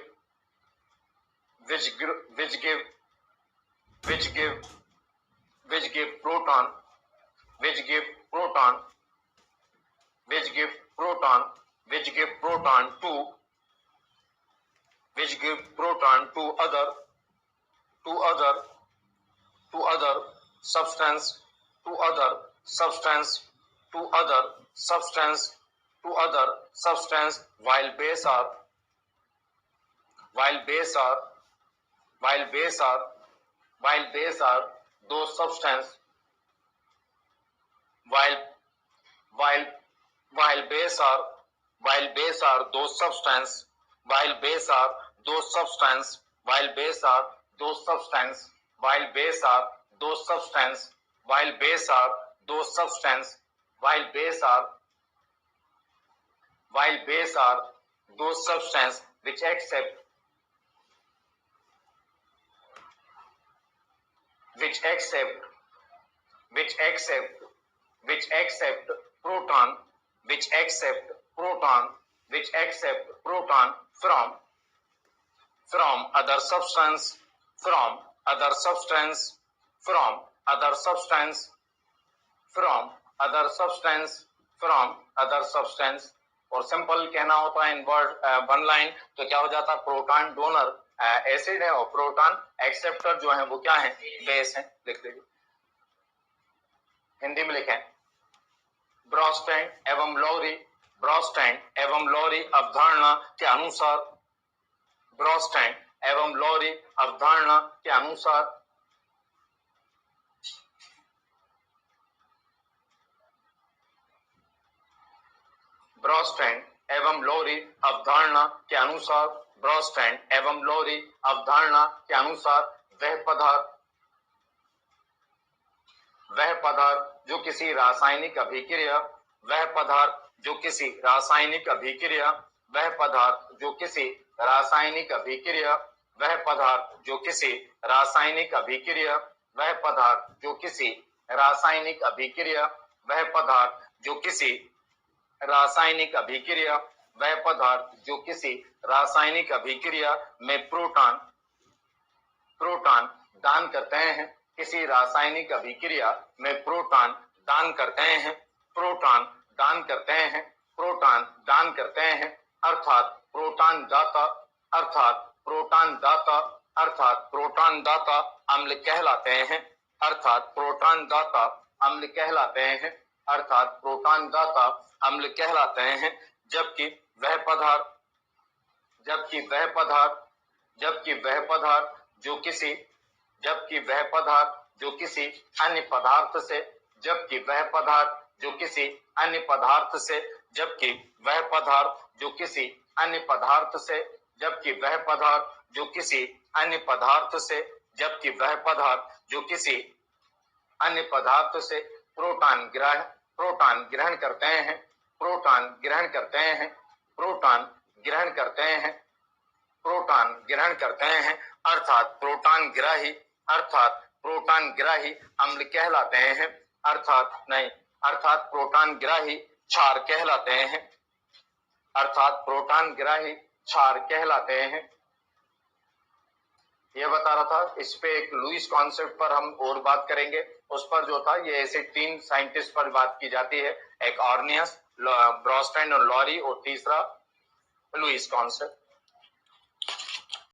proton, which give proton, which give proton, which give proton to, which give proton to other, to other, to other substance, to other substance, to other substance, to other substance, while base are, while base are, while base are, while base are those substance, while base are, while base are those substance, while base are those substance, while base are those substance, while base are those substance, while base are those substance, while base are, while base are those substance which accept, which accept, which accept, which accept proton, which accept proton, which accept proton from other substance, from other substance, from other substance, from other substance, from other substance। और simple कहना होता है इन word one line, तो क्या हो जाता है, proton donor acid है और प्रोटॉन एक्सेप्टर जो है वो क्या है, बेस है। लिख लीजिए, हिंदी में लिखें। ब्रोस्टैंड एवं लॉरी, ब्रोस्टैंड एवं लॉरी अवधारणा के अनुसार, ब्रोस्टैंड एवं लॉरी अवधारणा के अनुसार, ब्रोस्टैंड एवं लॉरी अवधारणा के अनुसार, ब्रोस्टैंड एवं लॉरी अवधारणा के अनुसार वह पदार्थ जो किसी रासायनिक अभिक्रिया, वह पदार्थ जो किसी रासायनिक अभिक्रिया, वह पदार्थ जो किसी रासायनिक अभिक्रिया, वह पदार्थ जो किसी रासायनिक अभिक्रिया, वह पदार्थ जो किसी रासायनिक अभिक्रिया, वह पदार्थ जो किसी रासायनिक अभिक्रिया, वह पदार्थ जो किसी रासायनिक अभिक्रिया में प्रोटॉन दान करते हैं, किसी रासायनिक अभिक्रिया में प्रोटॉन दान करते हैं, प्रोटॉन दान करते हैं, प्रोटॉन दान करते हैं, अर्थात प्रोटॉन दाता, अर्थात प्रोटॉन दाता, अर्थात प्रोटॉन दाता अम्ल कहलाते हैं, अर्थात प्रोटॉन दाता अम्ल कहलाते हैं, अर्थात प्रोटॉन दाता अम्ल कहलाते हैं। जबकि वह पदार्थ, जबकि वह पदार्थ, जबकि वह पदार्थ जो किसी, जबकि वह पदार्थ जो किसी अन्य पदार्थ से, जबकि वह पदार्थ जो किसी अन्य पदार्थ से, जबकि वह पदार्थ जो किसी अन्य पदार्थ से, जबकि वह पदार्थ जो किसी अन्य पदार्थ से, जबकि वह पदार्थ जो किसी अन्य पदार्थ से प्रोटॉन ग्रहण करते हैं, प्रोटॉन ग्रहण करते हैं, प्रोटॉन ग्रहण करते हैं, प्रोटॉन ग्रहण करते हैं, अर्थात प्रोटॉन ग्राही, अर्थात प्रोटॉन ग्राही अम्ल कहलाते हैं, अर्थात नहीं, अर्थात प्रोटॉन ग्राही क्षार कहलाते हैं, अर्थात प्रोटॉन ग्राही क्षार कहलाते हैं। ये बता रहा था। इस पे एक लुईस कॉन्सेप्ट पर हम और बात करेंगे। उस पर जो था, ये ऐसे 3 साइंटिस्ट पर बात की जाती है, एक ऑर्नियस, ब्रोस्टैंड और लॉरी, और तीसरा लुईस कॉन्सेप्ट।